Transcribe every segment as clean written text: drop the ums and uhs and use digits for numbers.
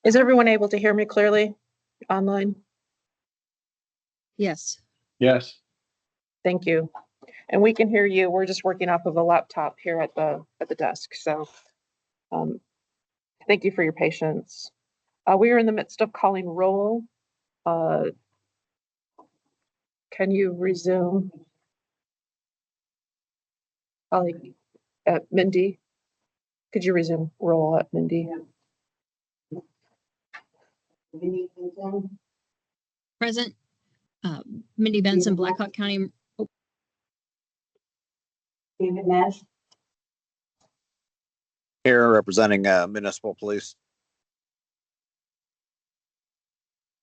Is everyone able to hear me clearly online? Yes. Yes. Thank you. And we can hear you. We're just working off of a laptop here at the desk. So thank you for your patience. We are in the midst of calling roll. Can you resume? Colleague Mindy, could you resume roll at Mindy? Present. Mindy Benson, Blackhawk County. David Nash. Here representing municipal police.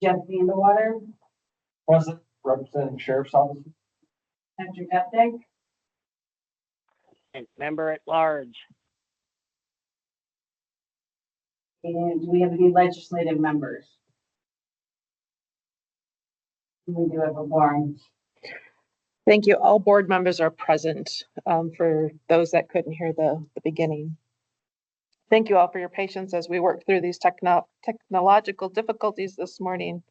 Jeff Vanderwater. Present, representing Sheriff's Office. Patrick Updike. And member at large. And do we have any legislative members? We do have a quorum. Thank you. All board members are present for those that couldn't hear the beginning. Thank you all for your patience as we work through these technological difficulties this morning.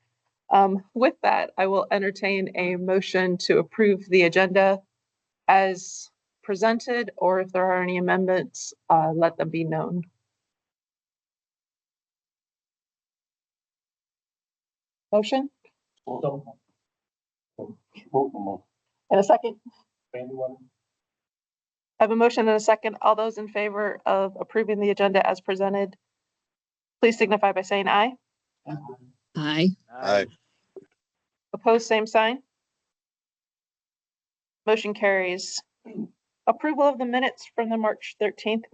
With that, I will entertain a motion to approve the agenda as presented, or if there are any amendments, let them be known. Motion? And a second? I have a motion and a second. All those in favor of approving the agenda as presented, please signify by saying aye. Aye. Aye. Opposed, same sign. Motion carries. Approval of the minutes from the March 13th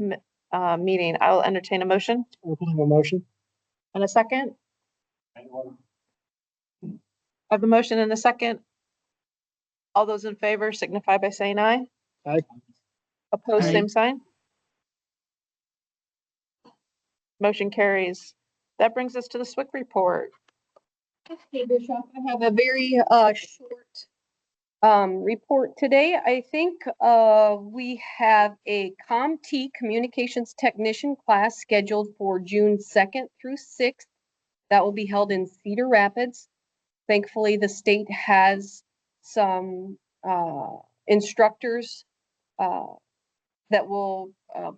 meeting. I will entertain a motion. Motion. And a second. I have a motion and a second. All those in favor signify by saying aye. Aye. Opposed, Aye. same sign. Motion carries. That brings us to the SWIC report. Okay, Bishop, I have a very short report today. I think we have a CommT communications technician class scheduled for June 2nd through 6th. That will be held in Cedar Rapids. Thankfully, the state has some instructors that will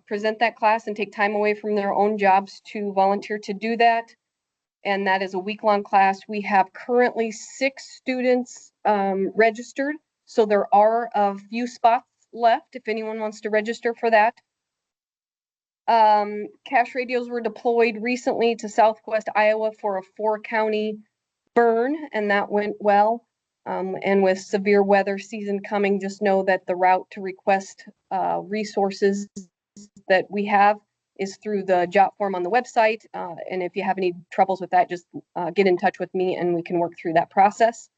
present that class and take time away from their own jobs to volunteer to do that. And that is a week-long class. We have currently 6 students registered. So there are a few spots left if anyone wants to register for that. Cash radios were deployed recently to Southwest Iowa for a 4-county burn, and that went well. And with severe weather season coming, just know that the route to request resources that we have is through the job form on the website. And if you have any troubles with that, just get in touch with me and we can work through that process.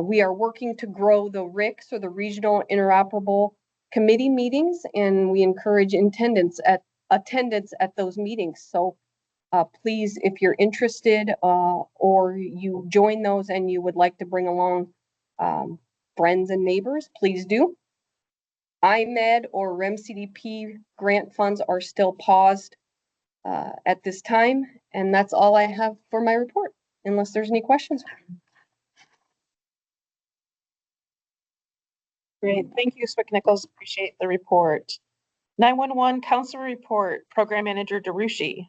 We are working to grow the RICs, or the Regional Interoperable Committee meetings, and we encourage attendance at those meetings. So please, if you're interested or you join those and you would like to bring along friends and neighbors, please do. IMED or REM-CDP grant funds are still paused at this time. And that's all I have for my report, unless there's any questions. Great. Thank you, SWIC Nichols. Appreciate the report. 911 Council Report, Program Manager DeRushi.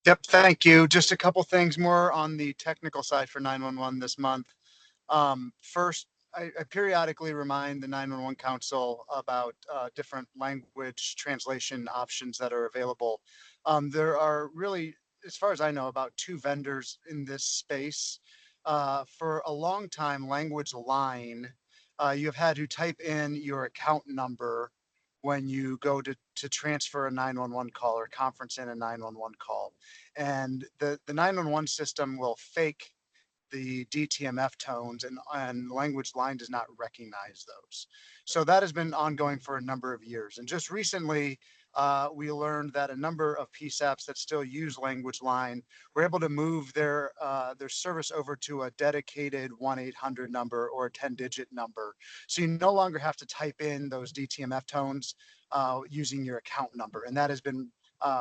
Yep, thank you. Just a couple things more on the technical side for 911 this month. First, I periodically remind the 911 Council about different language translation options that are available. There are really, as far as I know, about 2 vendors in this space. For a long time, Language Line, you've had to type in your account number when you go to transfer a 911 call or conference in a 911 call. And the 911 system will fake the DTMF tones, and Language Line does not recognize those. So that has been ongoing for a number of years. And just recently, we learned that a number of PSAPs that still use Language Line were able to move their service over to a dedicated 1-800 number or a 10-digit number. So you no longer have to type in those DTMF tones using your account number. And that has been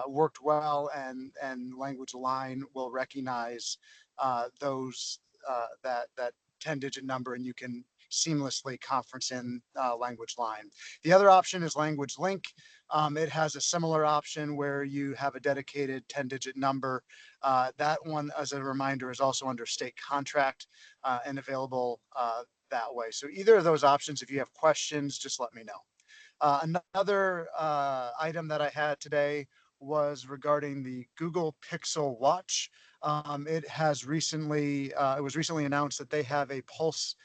worked well, and Language Line will recognize those that 10-digit number, and you can seamlessly conference in Language Line. The other option is Language Link. It has a similar option where you have a dedicated 10-digit number. That one, as a reminder, is also under state contract and available that way. So either of those options, if you have questions, just let me know. Another item that I had today was regarding the Google Pixel Watch. It was recently announced that they have a pulse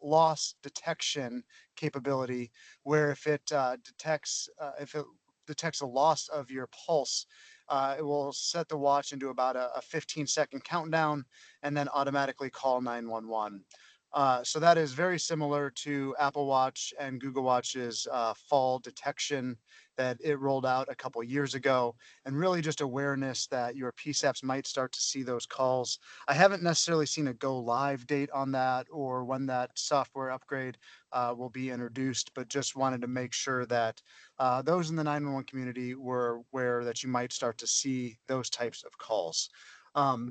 loss detection capability, where if it detects a loss of your pulse, it will set the watch into about a 15-second countdown and then automatically call 911. So that is very similar to Apple Watch and Google Watch's fall detection that it rolled out a couple years ago, and really just awareness that your PSAPs might start to see those calls. I haven't necessarily seen a go live date on that or when that software upgrade will be introduced, but just wanted to make sure that those in the 911 community were aware that you might start to see those types of calls.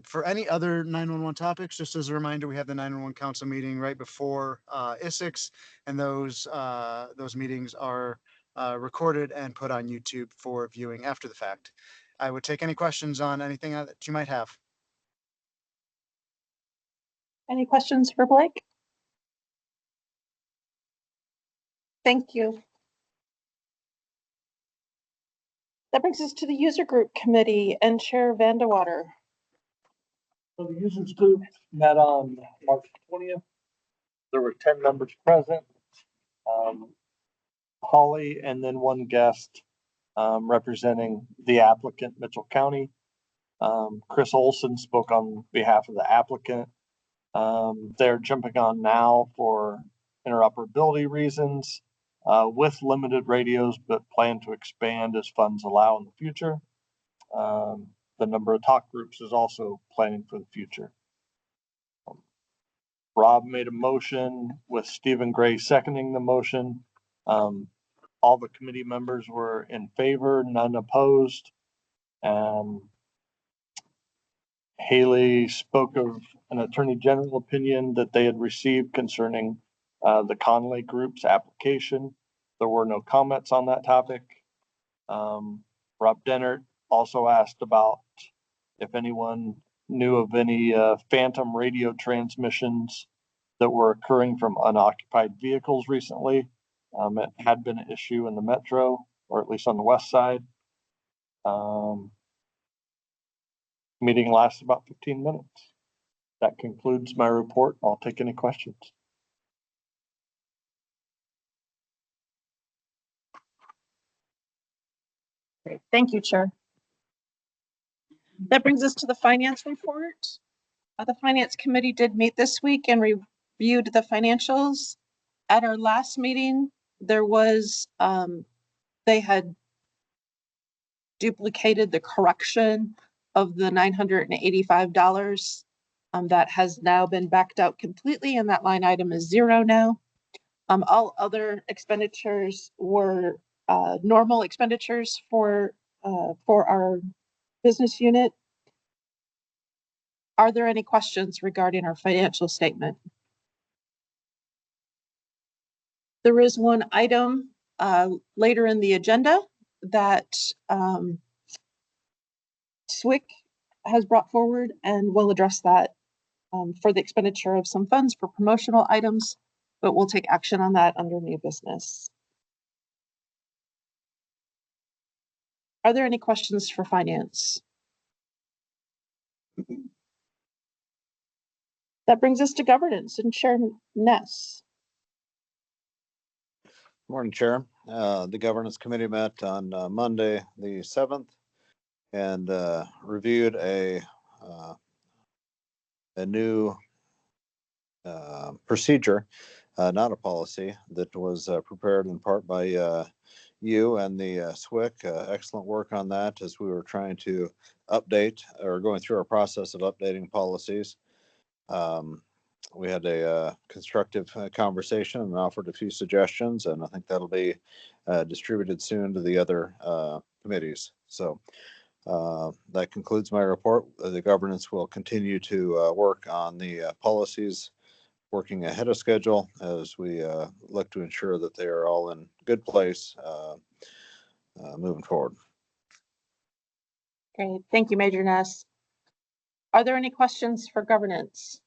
For any other 911 topics, just as a reminder, we have the 911 council meeting right before Isicsb, and those meetings are recorded and put on YouTube for viewing after the fact. I would take any questions on anything that you might have. Any questions for Blake? Thank you. That brings us to the user group committee and Chair Vandewater. So the users group met on March 20th. There were 10 members present. Holly and then one guest representing the applicant, Mitchell County. Chris Olson spoke on behalf of the applicant. They're jumping on now for interoperability reasons with limited radios, but plan to expand as funds allow in the future. The number of talk groups is also planning for the future. Rob made a motion with Stephen Gray seconding the motion. All the committee members were in favor, none opposed. Haley spoke of an attorney general opinion that they had received concerning the Conley Group's application. There were no comments on that topic. Rob Dennert also asked about if anyone knew of any phantom radio transmissions that were occurring from unoccupied vehicles recently. It had been an issue in the metro, or at least on the west side. Meeting lasted about 15 minutes. That concludes my report. I'll take any questions. Great. Thank you, Chair. That brings us to the finance report. The finance committee did meet this week and reviewed the financials. At our last meeting, there was, they had duplicated the correction of the $985. That has now been backed out completely, and that line item is zero now. All other expenditures were normal expenditures for our business unit. Are there any questions regarding our financial statement? There is one item later in the agenda that SWIC has brought forward, and we'll address that for the expenditure of some funds for promotional items, but we'll take action on that under new business. Are there any questions for finance? That brings us to governance and Chair Ness. Morning, Chair. The Governance Committee met on Monday, the 7th, and reviewed a new procedure, not a policy, that was prepared in part by you and the SWIC. Excellent work on that as we were trying to update or going through our process of updating policies. We had a constructive conversation and offered a few suggestions, and I think that'll be distributed soon to the other committees. So that concludes my report. The governance will continue to work on the policies, working ahead of schedule as we look to ensure that they are all in good place moving forward. Great. Thank you, Major Ness. Are there any questions for governance?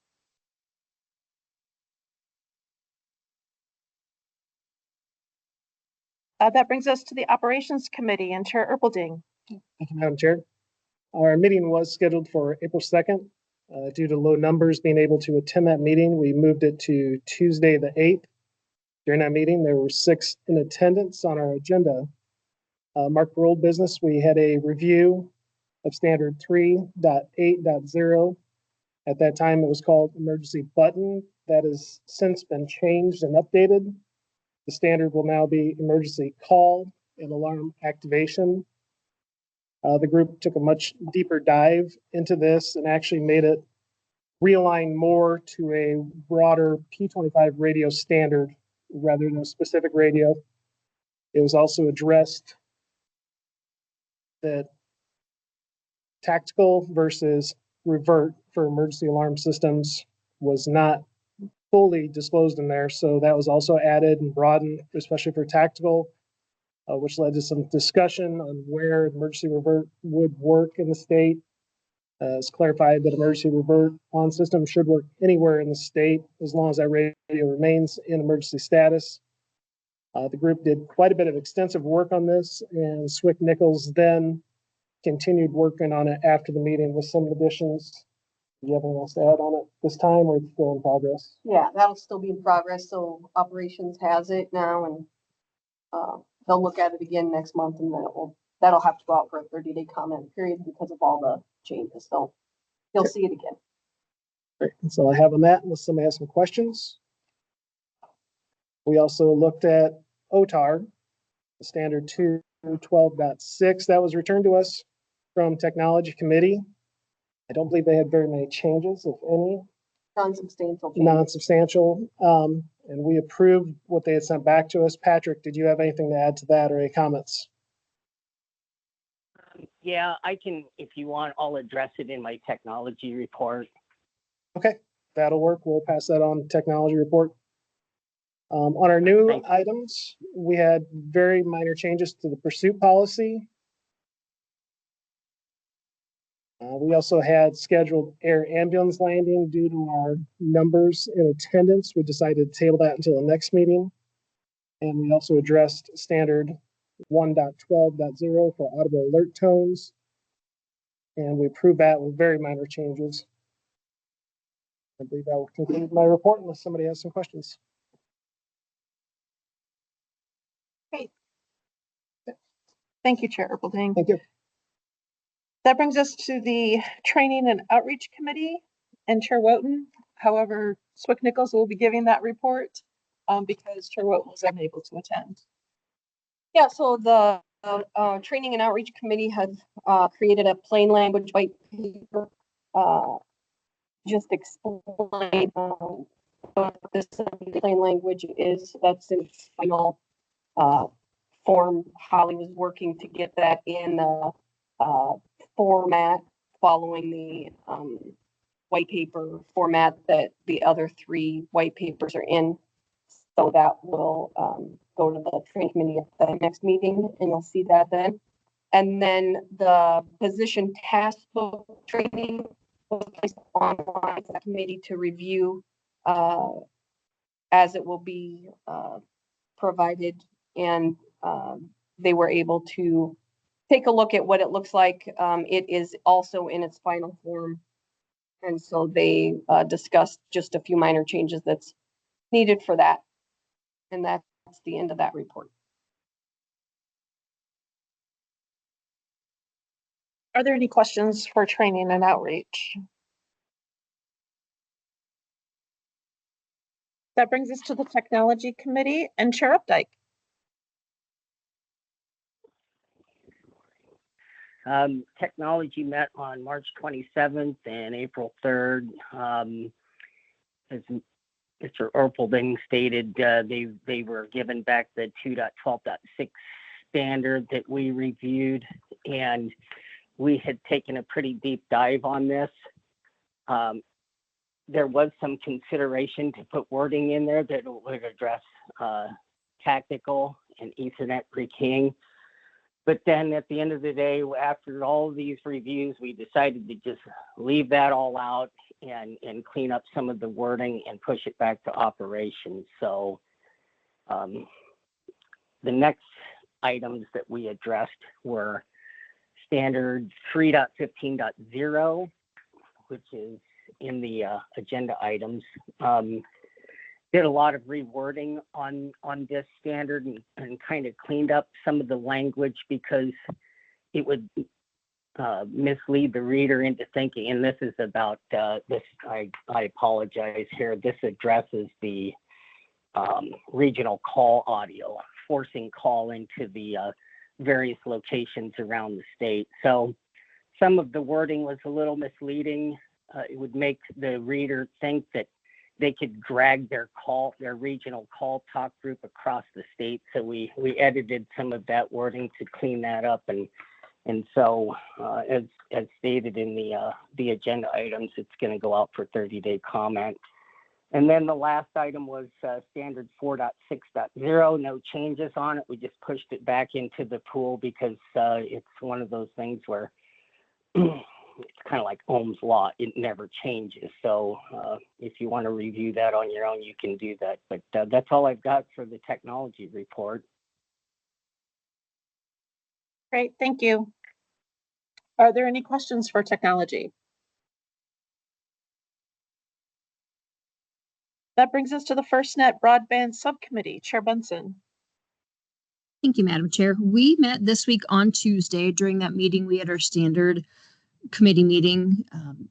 That brings us to the Operations Committee and Chair Erpelding. Thank you, Madam Chair. Our meeting was scheduled for April 2nd. Due to low numbers being able to attend that meeting, we moved it to Tuesday, the 8th. During that meeting, there were 6 in attendance on our agenda. Mark for old business, we had a review of standard 3.8.0. At that time, it was called emergency button. That has since been changed and updated. The standard will now be emergency call and alarm activation. The group took a much deeper dive into this and actually made it realign more to a broader P25 radio standard rather than a specific radio. It was also addressed that tactical versus revert for emergency alarm systems was not fully disclosed in there. So that was also added and broadened, especially for tactical, which led to some discussion on where emergency revert would work in the state. It's clarified that emergency revert on system should work anywhere in the state as long as that radio remains in emergency status. The group did quite a bit of extensive work on this, and Swick Nichols then continued working on it after the meeting with some additions. Do you have anything else to add on it this time, or it's still in progress? Yeah, that'll still be in progress. So operations has it now, and they'll look at it again next month, and then that'll have to go out for a 30-day comment period because of all the changes. So you'll see it again. Great. That's all I have on that, unless somebody has some questions. We also looked at OTAR, the standard 2.12.6 that was returned to us from Technology Committee. I don't believe they had very many changes, if any. Non-substantial changes. Non-substantial. And we approved what they had sent back to us. Patrick, did you have anything to add to that or any comments? Yeah, I can, if you want, I'll address it in my technology report. Okay, that'll work. We'll pass that on to technology report. On our new Thanks. items, we had very minor changes to the pursuit policy. We also had scheduled air ambulance landing due to our numbers in attendance. We decided to table that until the next meeting. And we also addressed standard 1.12.0 for audible alert tones. And we approved that with very minor changes. I believe that will conclude my report unless somebody has some questions. Thank you, Chair Erpelding. Thank you. That brings us to the Training and Outreach Committee and Chair Wooten. However, Swick Nichols will be giving that report because Chair Wooten was unable to attend. Yeah, so the Training and Outreach Committee has created a plain language white paper. Just explain what this plain language is. That's in final form. Holly was working to get that in format following the white paper format that the other 3 white papers are in. So that will go to the training committee at the next meeting, and you'll see that then. And then the position task book training was placed online for the committee to review as it will be provided, and they were able to take a look at what it looks like. It is also in its final form, and so they discussed just a few minor changes that's needed for that, and that's the end of that report. Are there any questions for training and outreach? That brings us to the Technology Committee and Chair Updike. Technology met on March 27th and April 3rd. As Mr. Erpelding stated, they were given back the 2.12.6 standard that we reviewed, and we had taken a pretty deep dive on this. There was some consideration to put wording in there that would address tactical and Ethernet pre-keying. But then at the end of the day, after all of these reviews, we decided to just leave that all out and clean up some of the wording and push it back to operations. So the next items that we addressed were standard 3.15.0, which is in the agenda items. Did a lot of rewording on this standard and kind of cleaned up some of the language because it would mislead the reader into thinking, and this is about this, I apologize here, this addresses the regional call audio, forcing call into the various locations around the state. So some of the wording was a little misleading. It would make the reader think that they could drag their regional call talk group across the state. So we edited some of that wording to clean that up. And so as stated in the agenda items, it's going to go out for 30-day comment. And then the last item was standard 4.6.0, no changes on it. We just pushed it back into the pool because it's one of those things where it's kind of like Ohm's law. It never changes. So if you want to review that on your own, you can do that. But that's all I've got for the technology report. Great, thank you. Are there any questions for technology? That brings us to the FirstNet Broadband Subcommittee. Chair Benson. Thank you, Madam Chair. We met this week on Tuesday. During that meeting, we had our standard committee meeting.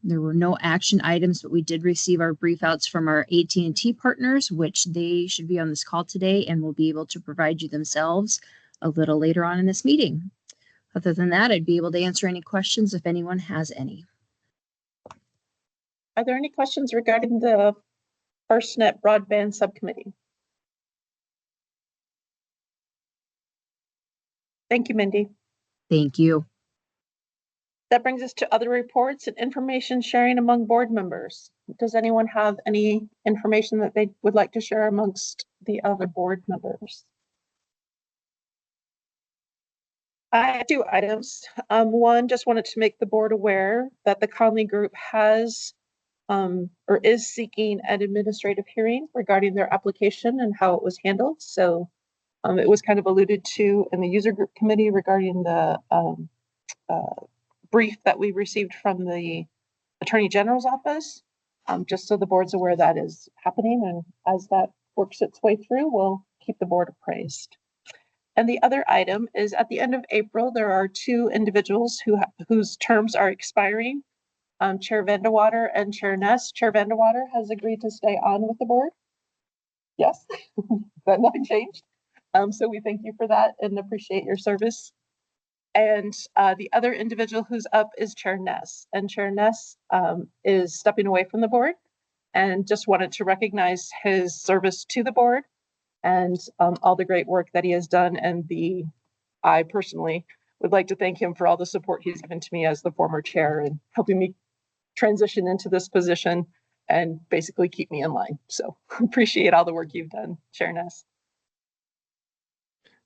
There were no action items, but we did receive our brief outs from our AT&T partners, which they should be on this call today and will be able to provide you themselves a little later on in this meeting. Other than that, I'd be able to answer any questions if anyone has any. Are there any questions regarding the FirstNet Broadband Subcommittee? Thank you, Mindy. Thank you. That brings us to other reports and information sharing among board members. Does anyone have any information that they would like to share amongst the other board members? I have 2 items. One, just wanted to make the board aware that the Conley Group has or is seeking an administrative hearing regarding their application and how it was handled. So it was kind of alluded to in the user group committee regarding the brief that we received from the Attorney General's office. Just so the board's aware that is happening, and as that works its way through, we'll keep the board appraised. And the other item is at the end of April, there are 2 individuals whose terms are expiring. Chair Vandewater and Chair Ness. Chair Vandewater has agreed to stay on with the board. Yes, but nothing changed. So we thank you for that and appreciate your service. And the other individual who's up is Chair Ness. And Chair Ness is stepping away from the board and just wanted to recognize his service to the board and all the great work that he has done. And I personally would like to thank him for all the support he's given to me as the former chair and helping me transition into this position and basically keep me in line. So appreciate all the work you've done, Chair Ness.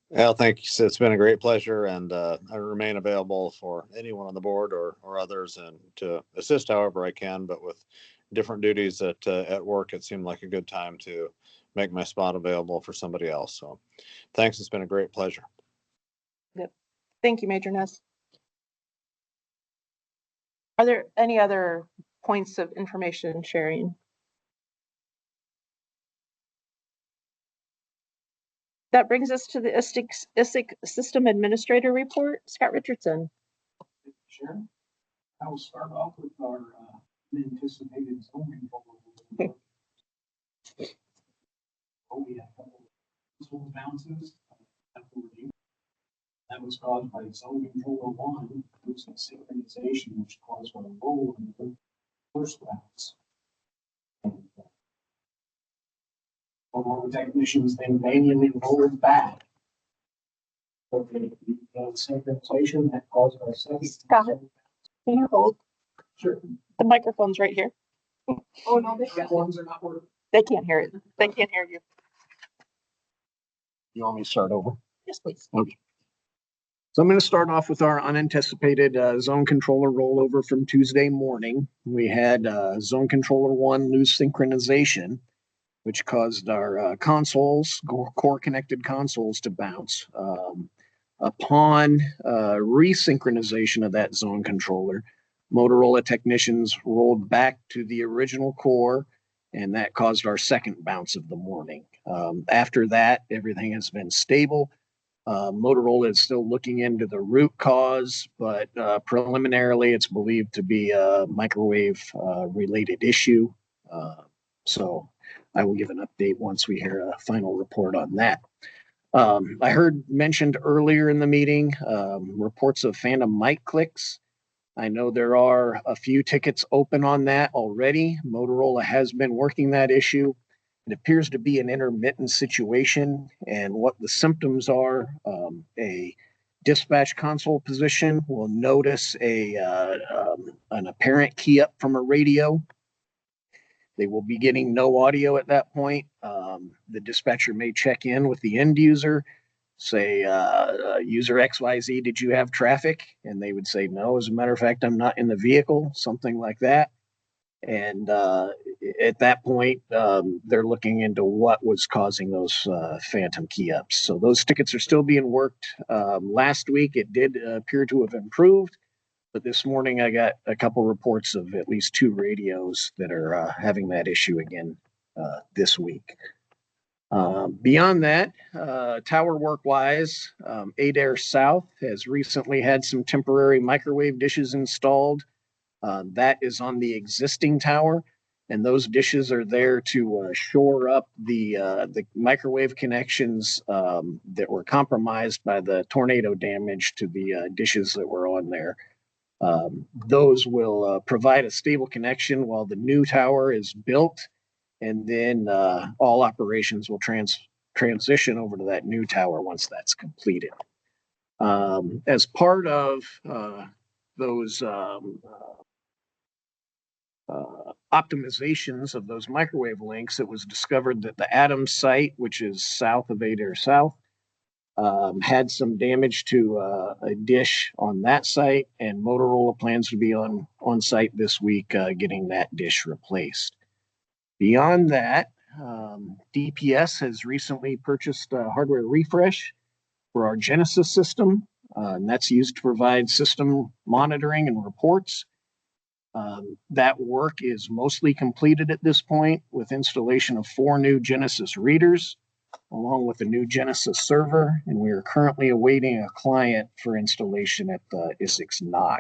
Well, thanks. It's been a great pleasure, and I remain available for anyone on the board or others, and to assist however I can. But with different duties at work, it seemed like a good time to make my spot available for somebody else. So thanks. It's been a great pleasure. Yep. Thank you, Major Ness. Are there any other points of information sharing? That brings us to the ISIC System Administrator Report. Scott Richardson. Sure. I will start off with our anticipated zone control. We had a couple of zone bounces. That was caused by zone controller 1 losing synchronization, which caused a roll in the first bounce. All the technicians then manually rolled back. for the synchronization that caused our second. Scott. Can you hold? Sure. The microphone's right here. Oh, no, they That ones are not working. They can't hear it. They can't hear you. You want me to start over? Yes, please. Okay. So I'm going to start off with our unanticipated zone controller rollover from Tuesday morning. We had zone controller 1 lose synchronization, which caused our consoles, core connected consoles, to bounce. Upon resynchronization of that zone controller, Motorola technicians rolled back to the original core, and that caused our second bounce of the morning. After that, everything has been stable. Motorola is still looking into the root cause, but preliminarily it's believed to be a microwave related issue. So I will give an update once we hear a final report on that. I heard mentioned earlier in the meeting reports of phantom mic clicks. I know there are a few tickets open on that already. Motorola has been working that issue. It appears to be an intermittent situation, and what the symptoms are, a dispatch console position will notice an apparent key up from a radio. They will be getting no audio at that point. The dispatcher may check in with the end user, say, user XYZ, did you have traffic? And they would say, no, as a matter of fact, I'm not in the vehicle, something like that. And at that point, they're looking into what was causing those phantom key ups. So those tickets are still being worked. Last week, it did appear to have improved. But this morning, I got a couple reports of at least 2 radios that are having that issue again this week. Beyond that, tower work-wise, Adair South has recently had some temporary microwave dishes installed. That is on the existing tower, and those dishes are there to shore up the microwave connections that were compromised by the tornado damage to the dishes that were on there. Those will provide a stable connection while the new tower is built, and then all operations will transition over to that new tower once that's completed. As part of those optimizations of those microwave links, it was discovered that the Adams site, which is south of Adair South, had some damage to a dish on that site, and Motorola plans to be on site this week getting that dish replaced. Beyond that, DPS has recently purchased a hardware refresh for our Genesis system, and that's used to provide system monitoring and reports. That work is mostly completed at this point with installation of 4 new Genesis readers, along with a new Genesis server, and we are currently awaiting a client for installation at the Isicsb.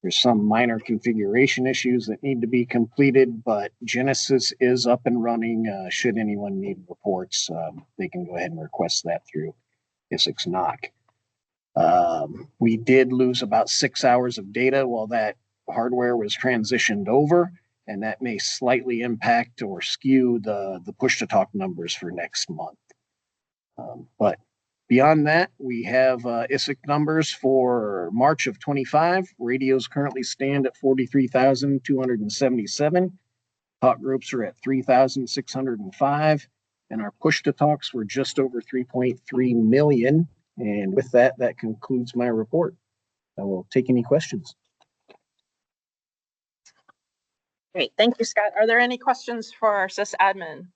There's some minor configuration issues that need to be completed, but Genesis is up and running. Should anyone need reports, they can go ahead and request that through Isicsb. We did lose about 6 hours of data while that hardware was transitioned over, and that may slightly impact or skew the push-to-talk numbers for next month. But beyond that, we have ISIC numbers for March of 25. Radios currently stand at 43,277. Talk groups are at 3,605. And our push-to-talks were just over 3.3 million. And with that, that concludes my report. I will take any questions. Great. Thank you, Scott. Are there any questions for our sysadmin?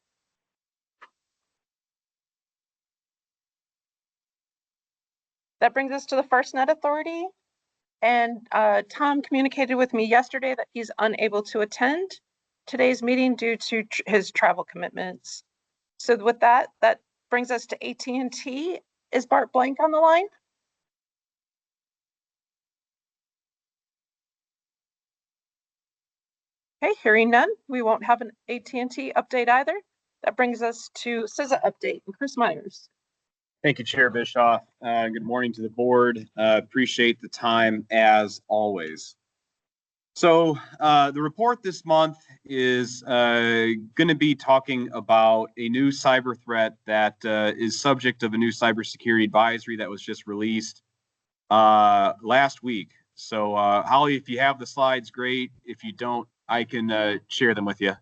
That brings us to the FirstNet Authority. And Tom communicated with me yesterday that he's unable to attend today's meeting due to his travel commitments. So with that, that brings us to AT&T. Is Bart Blank on the line? Okay, hearing none, we won't have an AT&T update either. That brings us to CISA update and Chris Myers. Thank you, Chair Bischoff. Good morning to the board. Appreciate the time as always. So the report this month is going to be talking about a new cyber threat that is subject of a new cybersecurity advisory that was just released last week. So Holly, if you have the slides, great. If you don't, I can share them with you.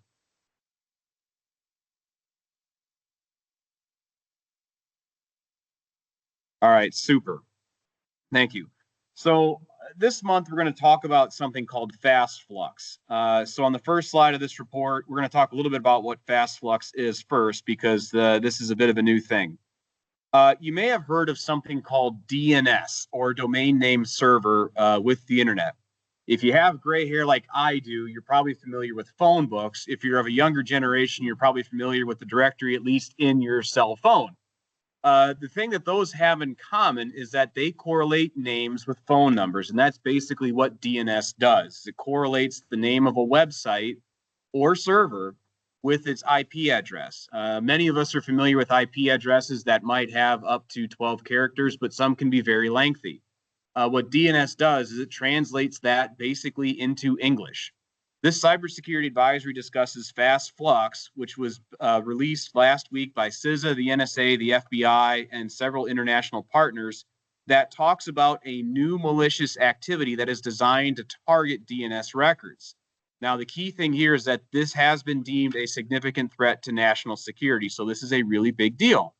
All right, super. Thank you. So this month, we're going to talk about something called fast flux. So on the first slide of this report, we're going to talk a little bit about what fast flux is first, because this is a bit of a new thing. You may have heard of something called DNS, or domain name server, with the internet. If you have gray hair like I do, you're probably familiar with phone books. If you're of a younger generation, you're probably familiar with the directory, at least in your cell phone. The thing that those have in common is that they correlate names with phone numbers, and that's basically what DNS does. It correlates the name of a website or server with its IP address. Many of us are familiar with IP addresses that might have up to 12 characters, but some can be very lengthy. What DNS does is it translates that basically into English. This cybersecurity advisory discusses fast flux, which was released last week by CISA, the NSA, the FBI, and several international partners, that talks about a new malicious activity that is designed to target DNS records. Now, the key thing here is that this has been deemed a significant threat to national security, so this is a really big deal.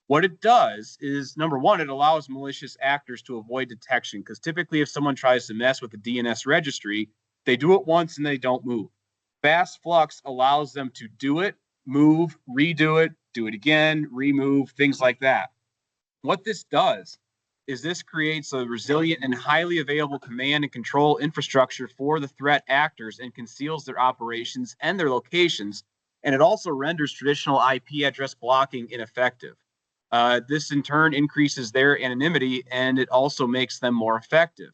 What it does is, number one, it allows malicious actors to avoid detection, because typically if someone tries to mess with the DNS registry, they do it once and they don't move. Fast flux allows them to do it, move, redo it, do it again, remove, things like that. What this does is this creates a resilient and highly available command and control infrastructure for the threat actors and conceals their operations and their locations. And it also renders traditional IP address blocking ineffective. This in turn increases their anonymity, and it also makes them more effective.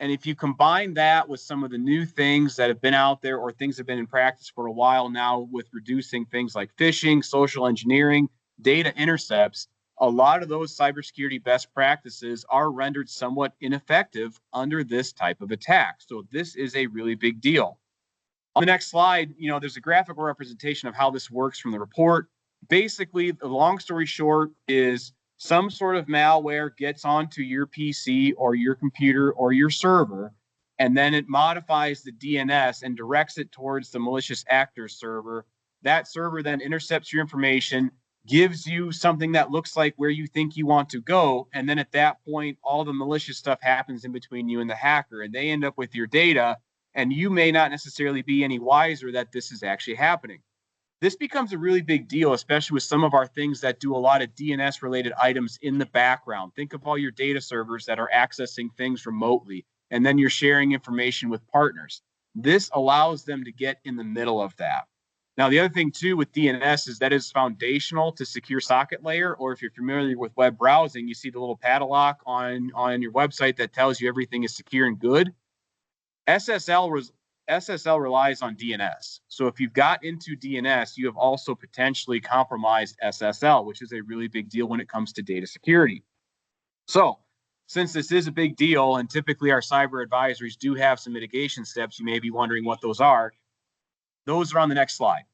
And if you combine that with some of the new things that have been out there, or things that have been in practice for a while now, with reducing things like phishing, social engineering, data intercepts, a lot of those cybersecurity best practices are rendered somewhat ineffective under this type of attack. So this is a really big deal. On the next slide, there's a graphical representation of how this works from the report. Basically, the long story short is some sort of malware gets onto your PC or your computer or your server, and then it modifies the DNS and directs it towards the malicious actor's server. That server then intercepts your information, gives you something that looks like where you think you want to go, and then at that point, all the malicious stuff happens in between you and the hacker, and they end up with your data, and you may not necessarily be any wiser that this is actually happening. This becomes a really big deal, especially with some of our things that do a lot of DNS related items in the background. Think of all your data servers that are accessing things remotely, and then you're sharing information with partners. This allows them to get in the middle of that. Now, the other thing too with DNS is that it's foundational to secure socket layer, or if you're familiar with web browsing, you see the little padlock on your website that tells you everything is secure and good. SSL relies on DNS. So if you've got into DNS, you have also potentially compromised SSL, which is a really big deal when it comes to data security. So since this is a big deal, and typically our cyber advisories do have some mitigation steps, you may be wondering what those are. Those are on the next slide.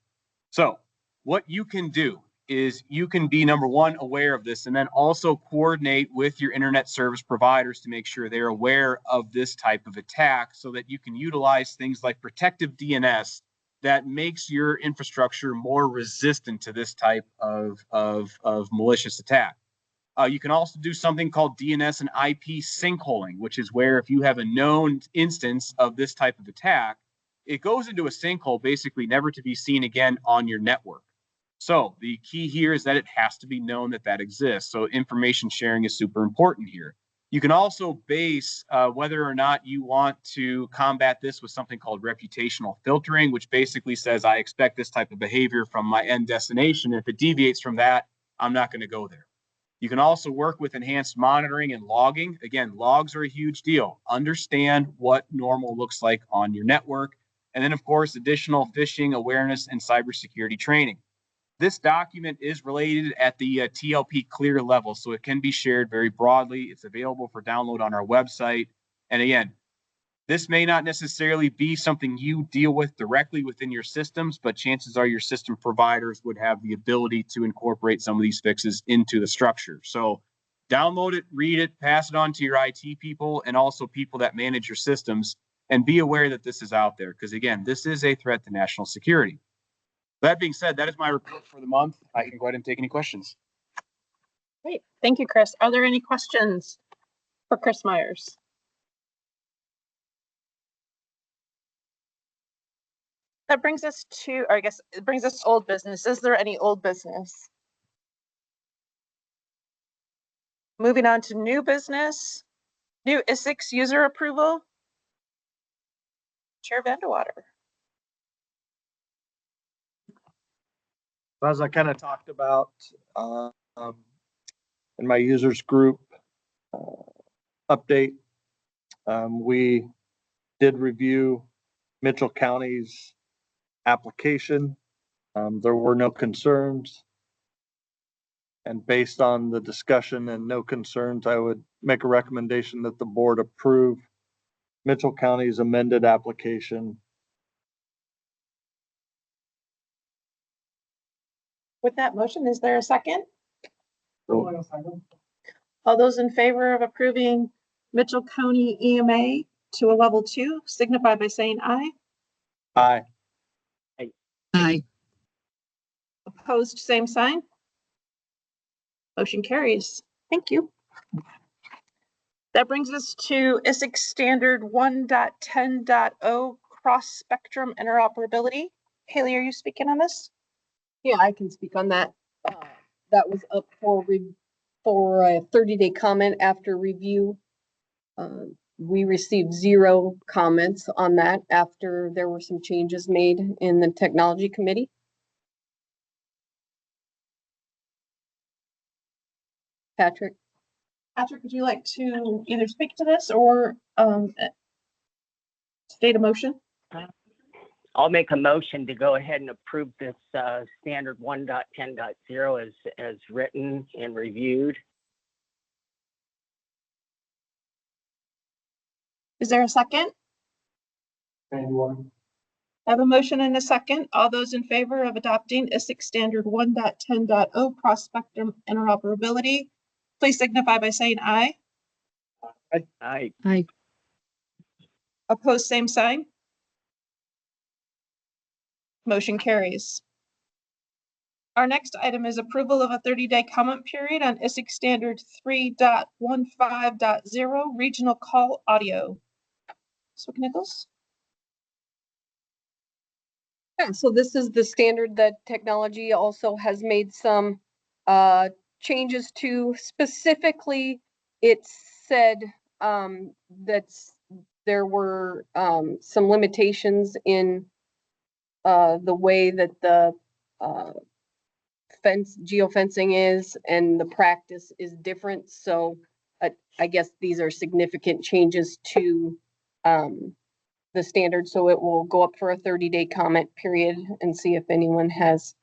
So what you can do is you can be, number one, aware of this, and then also coordinate with your internet service providers to make sure they're aware of this type of attack, so that you can utilize things like protective DNS that makes your infrastructure more resistant to this type of malicious attack. You can also do something called DNS and IP sinkholing, which is where if you have a known instance of this type of attack, it goes into a sinkhole, basically never to be seen again on your network. So the key here is that it has to be known that that exists. So information sharing is super important here. You can also base whether or not you want to combat this with something called reputational filtering, which basically says, I expect this type of behavior from my end destination. If it deviates from that, I'm not going to go there. You can also work with enhanced monitoring and logging. Again, logs are a huge deal. Understand what normal looks like on your network. And then, of course, additional phishing awareness and cybersecurity training. This document is related at the TLP clear level, so it can be shared very broadly. It's available for download on our website. And again, This may not necessarily be something you deal with directly within your systems, but chances are your system providers would have the ability to incorporate some of these fixes into the structure. So download it, read it, pass it on to your IT people and also people that manage your systems, and be aware that this is out there. Because again, this is a threat to national security. That being said, that is my report for the month. I can go ahead and take any questions. Great. Thank you, Chris. Are there any questions for Chris Myers? That brings us to, or I guess it brings us to old business. Is there any old business? Moving on to new business, new Isicsb user approval. Chair Vandewater. As I kind of talked about in my users group update, we did review Mitchell County's application. There were no concerns. And based on the discussion and no concerns, I would make a recommendation that the board approve Mitchell County's amended application. With that motion, is there a second? All those in favor of approving Mitchell County EMA to a level 2 signify by saying aye. Aye. Aye. Opposed, same sign. Motion carries. Thank you. That brings us to Isicsb standard 1.10.0 cross spectrum interoperability. Haley, are you speaking on this? Yeah, I can speak on that. That was up for a 30-day comment after review. We received 0 comments on that after there were some changes made in the technology committee. Patrick? Patrick, would you like to either speak to this or state a motion? I'll make a motion to go ahead and approve this standard 1.10.0 as written and reviewed. Is there a second? Anyone? I have a motion and a second. All those in favor of adopting Isicsb standard 1.10.0 cross spectrum interoperability, please signify by saying aye. Aye. Aye. Opposed, same sign. Motion carries. Our next item is approval of a 30-day comment period on Isicsb standard 3.15.0 regional call audio. Swick Nichols. Yeah, so this is the standard that technology also has made some changes to. Specifically, it said that there were some limitations in the way that the geofencing is, and the practice is different. So I guess these are significant changes to the standard, so it will go up for a 30-day comment period and see if anyone has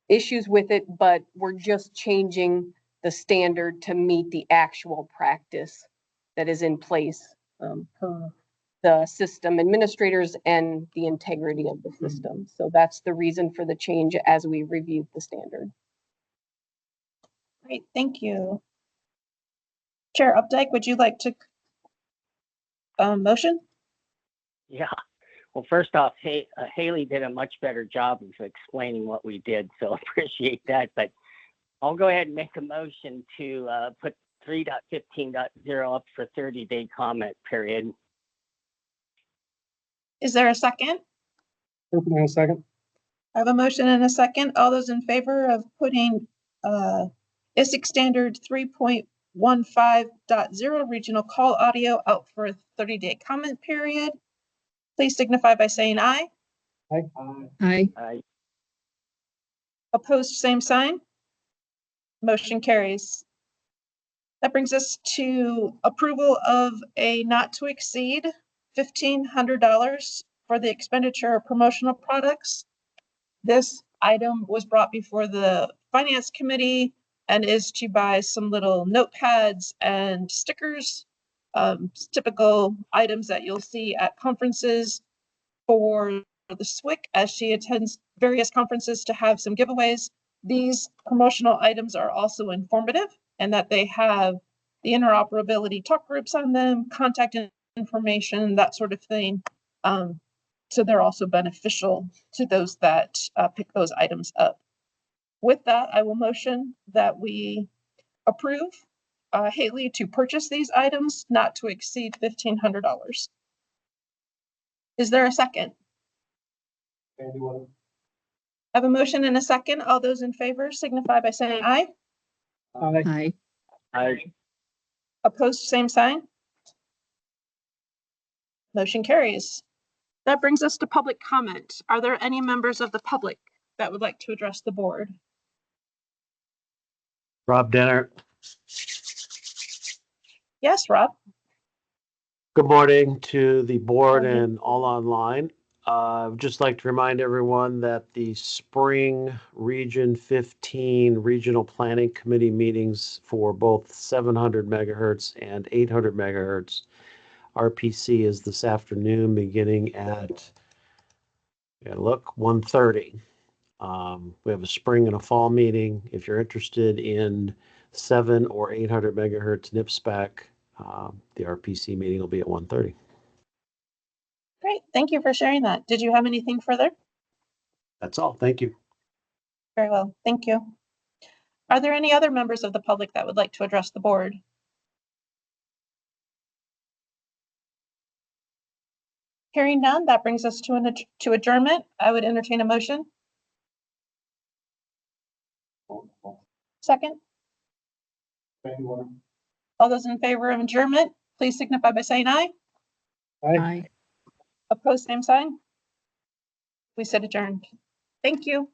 issues with it, but we're just changing the standard to meet the actual practice that is in place per the system administrators and the integrity of the system. So that's the reason for the change as we reviewed the standard. Great, thank you. Chair Updike, would you like to motion? Yeah. Well, first off, Haley did a much better job of explaining what we did, so appreciate that. But I'll go ahead and make a motion to put 3.15.0 up for 30-day comment period. Is there a second? Opening a second. I have a motion and a second. All those in favor of putting Isicsb standard 3.15.0 regional call audio out for a 30-day comment period, please signify by saying aye. Aye. Aye. Aye. Opposed, same sign. Motion carries. That brings us to approval of a not to exceed $1,500 for the expenditure of promotional products. This item was brought before the Finance Committee and is to buy some little notepads and stickers typical items that you'll see at conferences for the SWIC as she attends various conferences to have some giveaways. These promotional items are also informative and that they have the interoperability talk groups on them, contact information, that sort of thing. So they're also beneficial to those that pick those items up. With that, I will motion that we approve Haley to purchase these items not to exceed $1,500. Is there a second? I have a motion and a second. All those in favor signify by saying aye. Aye. Aye. Opposed, same sign. Motion carries. That brings us to public comment. Are there any members of the public that would like to address the board? Rob Denner. Yes, Rob. Good morning to the board Morning. and all online. I'd just like to remind everyone that the spring Region 15 Regional Planning Committee meetings for both 700 megahertz and 800 megahertz RPC is this afternoon beginning at 1:30. We have a spring and a fall meeting. If you're interested in 7 or 800 megahertz NIPSPAC, the RPC meeting will be at 1:30. Great. Thank you for sharing that. Did you have anything further? That's all. Thank you. Very well. Thank you. Are there any other members of the public that would like to address the board? Hearing none, that brings us to adjournment. I would entertain a motion. Second. All those in favor of adjournment, please signify by saying aye. Aye. Opposed, same sign. We said adjourned. Thank you.